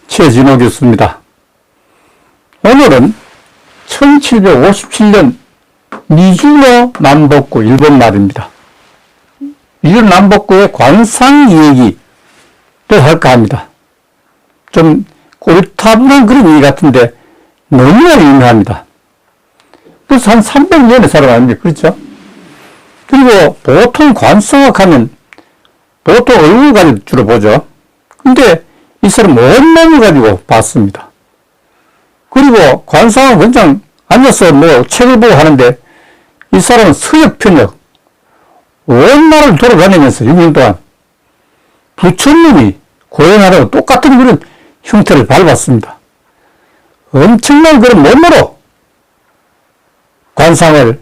최진호 교수입니다. 오늘은 1757년 미주노 남복구 일본 말입니다. 미주노 남복구의 관상 이야기도 할까 합니다. 좀 꼬리타분한 그런 얘기 같은데 너무나 유명합니다. 그래서 한 300년의 사람 아닙니까? 그렇죠? 그리고 보통 관상학 하면 보통 얼굴 가지고 주로 보죠. 근데 이 사람 온몸을 가지고 봤습니다. 그리고 관상은 그냥 앉아서 뭐 책을 보고 하는데 이 사람은 서역편역 온 나라를 돌아다니면서 6년 동안 부처님이 고행하라고 똑같은 그런 형태를 밟았습니다. 엄청난 그런 몸으로 관상을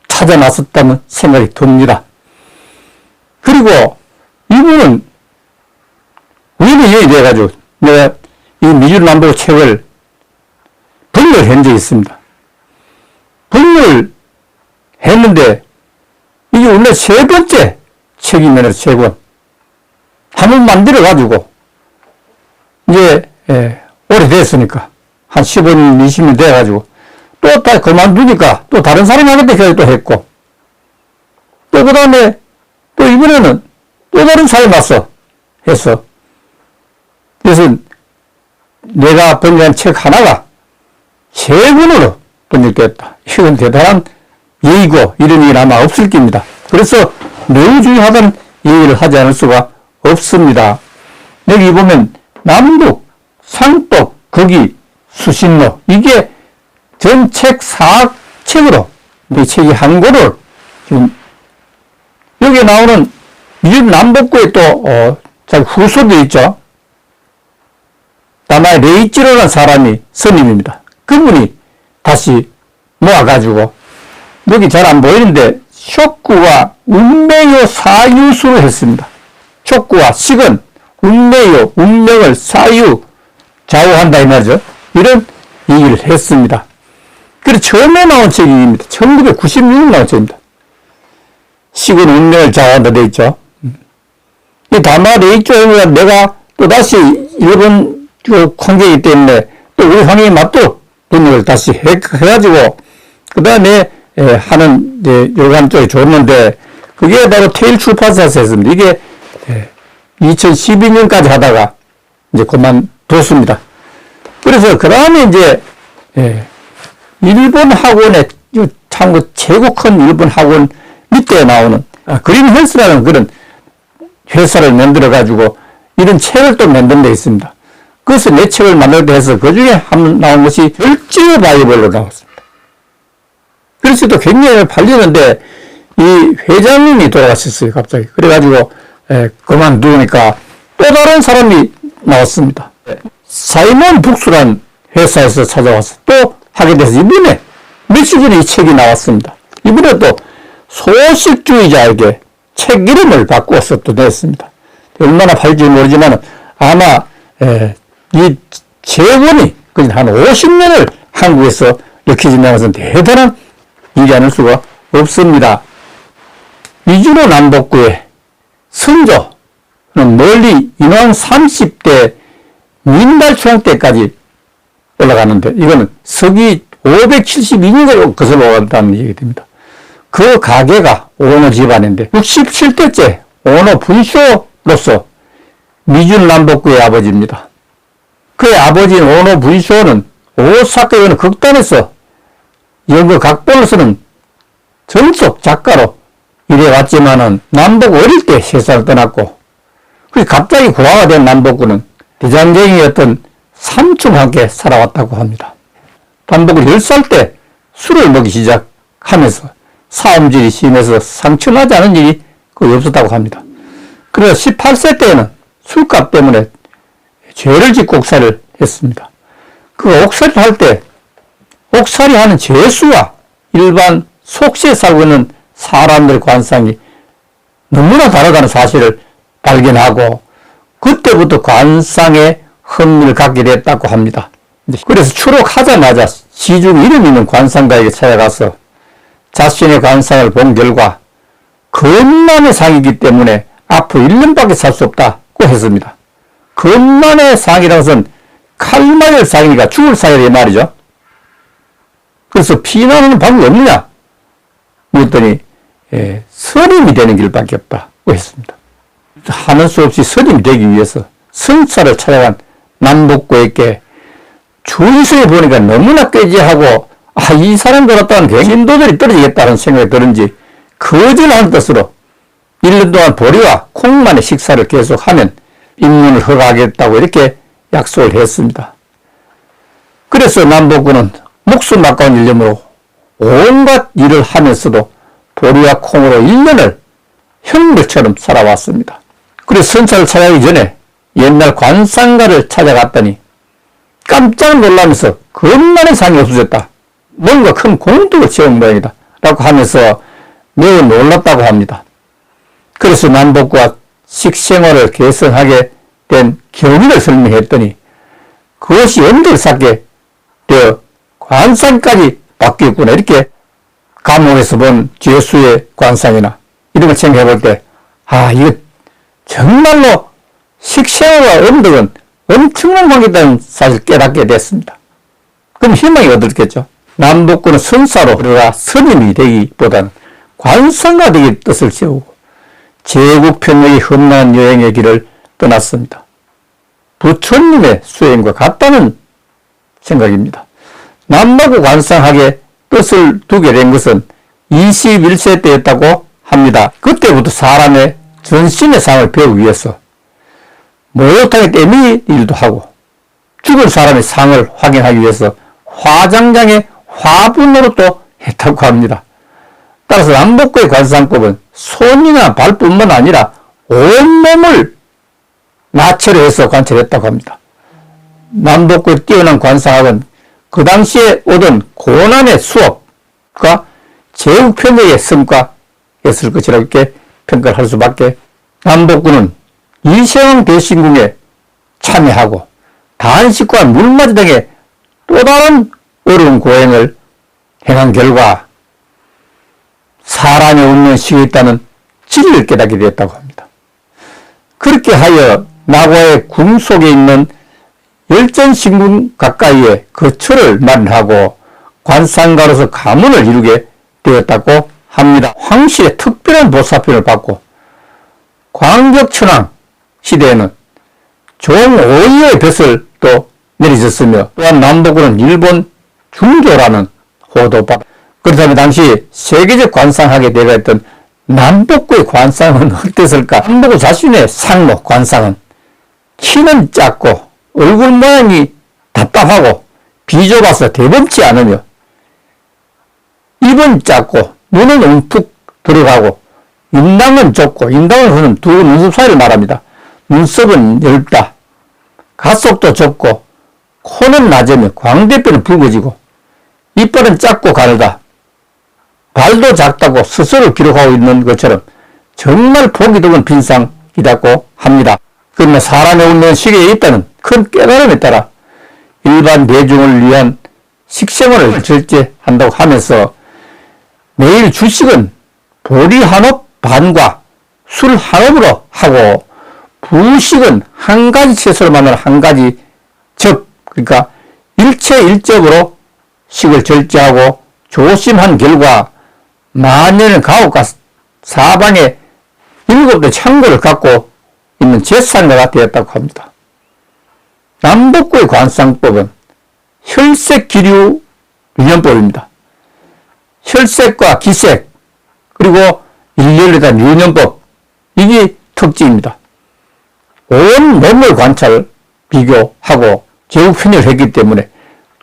찾아 나섰다는 생각이 듭니다. 그리고 이분은 우연히 여기 돼가지고 내가 이 미주노 남복구 책을 번역을 한 적이 있습니다. 번역을 했는데 이게 원래 세 번째 책이면 세 권. 한번 만들어가지고 이제 오래됐으니까 한 15년, 20년 돼가지고 또 다 그만두니까 또 다른 사람이 하겠다 또 했고 또 그 다음에 또 이번에는 또 다른 사람이 와서 해서 그래서 내가 번역한 책 하나가 세 권으로 번역됐다. 이건 대단한 예의고 이런 일은 아마 없을 겁니다. 그래서 매우 중요하다는 얘기를 하지 않을 수가 없습니다. 여기 보면 남북, 상법, 거기, 수신로 이게 전 책 4책으로 이 책이 한 권을 지금 여기 나오는 미주노 남복구에 또 후소도 있죠. 다만 레이지로라는 사람이 스님입니다. 그분이 다시 모아가지고 여기 잘 안 보이는데 쇼구와 운명요 사유수를 했습니다. 쇼구와 식은 운명요, 운명을 사유 좌우한다 이 말이죠. 이런 얘기를 했습니다. 그래서 처음에 나온 책입니다. 1996년 나온 책입니다. 식은 운명을 좌우한다 돼 있죠. 이 다만 레이지로가 내가 또다시 일본 관계이기 때문에 또 우리 환경에 맞도록 번역을 다시 해가지고 그 다음에 하는 요간 쪽에 줬는데 그게 바로 테일 출판사에서 했습니다. 이게 2012년까지 하다가 이제 그만뒀습니다. 그래서 그 다음에 이제 일본 학원에 참 최고 큰 일본 학원 밑에 나오는 그린 헬스라는 그런 회사를 만들어 가지고 이런 책을 또 만든 데 있습니다. 그래서 내 책을 만들게 해서 그 중에 한 나온 것이 별지어 바이블로 나왔습니다. 그래서 또 굉장히 팔리는데 이 회장님이 돌아가셨어요, 갑자기. 그래가지고 그만두니까 또 다른 사람이 나왔습니다. 사이먼 북스란 회사에서 찾아와서 또 하게 돼서 이번에 며칠 전에 이 책이 나왔습니다. 이번에 또 소식주의자에게 책 이름을 바꾸어서 또 냈습니다. 얼마나 팔지 모르지만 아마 이 재원이 한 50년을 한국에서 읽혀진다는 것은 대단한 일이 아닐 수가 없습니다. 미주노 남복구의 선조는 멀리 인왕 30대 민달초양 때까지 올라가는데 이거는 서기 572년으로 거슬러 올라간다는 얘기 됩니다. 그 가게가 오노 집안인데 67대째 오노 분쇼로서 미주노 남복구의 아버지입니다. 그의 아버지인 오노 분쇼는 오사카에 있는 극단에서 연극 각본을 쓰는 전속 작가로 일해왔지만은 남복구 어릴 때 세상을 떠났고 그 갑자기 고아가 된 남복구는 대장경이었던 삼촌과 함께 살아왔다고 합니다. 남복구 10살 때 술을 먹기 시작하면서 사음질이 심해서 상처나지 않은 일이 거의 없었다고 합니다. 그래서 18세 때에는 술값 때문에 죄를 짓고 옥살이를 했습니다. 그 옥살이를 할 때 옥살이 하는 죄수와 일반 속세에 살고 있는 사람들의 관상이 너무나 다르다는 사실을 발견하고 그때부터 관상에 흥미를 갖게 됐다고 합니다. 그래서 추록하자마자 시중 이름 있는 관상가에게 찾아가서 자신의 관상을 본 결과 겁난의 상이기 때문에 앞으로 1년밖에 살 수 없다고 했습니다. 겁난의 상이라는 것은 칼 맞을 상이니까 죽을 상이라 이 말이죠. 그래서 피난하는 방법이 없느냐 물었더니 선임이 되는 길밖에 없다고 했습니다. 하는 수 없이 선임이 되기 위해서 선사를 찾아간 남복고에게 주위성에 보니까 너무나 꾀지하고 이 사람 들었다면 신도들이 떨어지겠다는 생각이 들은지 거절하는 뜻으로 1년 동안 보리와 콩만의 식사를 계속하면 입문을 허가하겠다고 이렇게 약속을 했습니다. 그래서 남복고는 목숨 아까운 일념으로 온갖 일을 하면서도 보리와 콩으로 1년을 형벌처럼 살아왔습니다. 그래서 선사를 찾아가기 전에 옛날 관상가를 찾아갔더니 깜짝 놀라면서 겁나는 상이 없어졌다. 뭔가 큰 공덕을 채운 모양이다. 라고 하면서 매우 놀랐다고 합니다. 그래서 남복고가 식생활을 개선하게 된 경위를 설명했더니 그것이 엄덕을 쌓게 되어 관상까지 바뀌었구나. 이렇게 감옥에서 본 죄수의 관상이나 이런 걸 생각해 볼 때 이거 정말로 식생활과 엄덕은 엄청난 관계다는 사실 깨닫게 됐습니다. 그럼 희망이 얻었겠죠. 남복고는 선사로 들어가 선임이 되기보다는 관상가 되기 뜻을 세우고 제국 편력이 험난한 여행의 길을 떠났습니다. 부처님의 수행과 같다는 생각입니다. 남복고 관상학에 뜻을 두게 된 것은 21세 때였다고 합니다. 그때부터 사람의 전신의 상을 배우기 위해서 목욕탕에 떼미 일도 하고 죽은 사람의 상을 확인하기 위해서 화장장에 화분으로 또 했다고 합니다. 따라서 남복고의 관상법은 손이나 발뿐만 아니라 온몸을 나체로 해서 관찰했다고 합니다. 남복고의 뛰어난 관상학은 그 당시에 오던 고난의 수업과 제국 편력의 성과였을 것이라고 이렇게 평가를 할 수밖에. 남복고는 이세왕 대신궁에 참여하고 단식과 물맞이 등의 또 다른 어려운 고행을 행한 결과 사람이 없는 시에 있다는 진리를 깨닫게 되었다고 합니다. 그렇게 하여 나고의 궁 속에 있는 열전신궁 가까이에 거처를 마련하고 관상가로서 가문을 이루게 되었다고 합니다. 황실의 특별한 보살핌을 받고 광격천왕 시대에는 종오이의 뱃을 또 내리졌으며 또한 남복고는 일본 중교라는 호도 받. 그렇다면 당시 세계적 관상학에 대가했던 남복고의 관상은 어땠을까? 남복고 자신의 상모 관상은 키는 작고 얼굴 모양이 답답하고 비좁아서 대범치 않으며 입은 작고 눈은 움푹 들어가고 인당은 좁고 인당은 두 눈썹 사이를 말합니다. 눈썹은 얇다. 갓속도 좁고 코는 낮으며 광대뼈는 붉어지고 이빨은 작고 가늘다. 발도 작다고 스스로 기록하고 있는 것처럼 정말 보기 드문 빈상이라고 합니다. 그러나 사람의 운명은 시계에 있다는 큰 깨달음에 따라 일반 대중을 위한 식생활을 절제한다고 하면서 매일 주식은 보리 한 옵 반과 술 한 옵으로 하고 부식은 한 가지 채소를 만나는 한 가지 접, 그러니까 일체일접으로 식을 절제하고 조심한 결과 만년의 가옥과 사방에 7대 창고를 갖고 있는 재산가가 되었다고 합니다. 남복고의 관상법은 혈색 기류 유년법입니다. 혈색과 기색 그리고 일렬에 대한 유년법 이게 특징입니다. 온 몸을 관찰 비교하고 제국 편입을 했기 때문에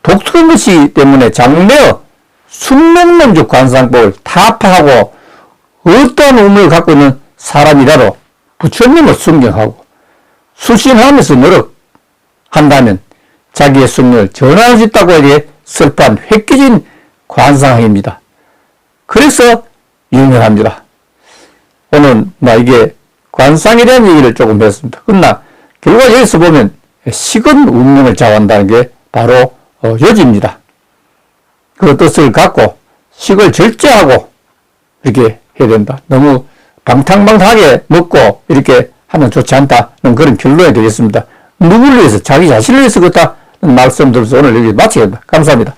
독특한 것이기 때문에 장래의 숙명론적 관상법을 타파하고 어떠한 의문을 갖고 있는 사람이라도 부처님을 순경하고 수신하면서 노력한다면 자기의 숙명을 전환할 수 있다고 이렇게 설파한 획기적인 관상학입니다. 그래서 유명합니다. 오늘 이게 관상에 대한 얘기를 조금 했습니다. 그러나 결과 여기서 보면 식은 운명을 좌우한다는 게 바로 요지입니다. 그 뜻을 갖고 식을 절제하고 이렇게 해야 된다. 너무 방탕방탕하게 먹고 이렇게 하면 좋지 않다는 그런 결론이 되겠습니다. 누구를 위해서? 자기 자신을 위해서 그렇다는 말씀 들어서 오늘 여기 마치겠습니다. 감사합니다.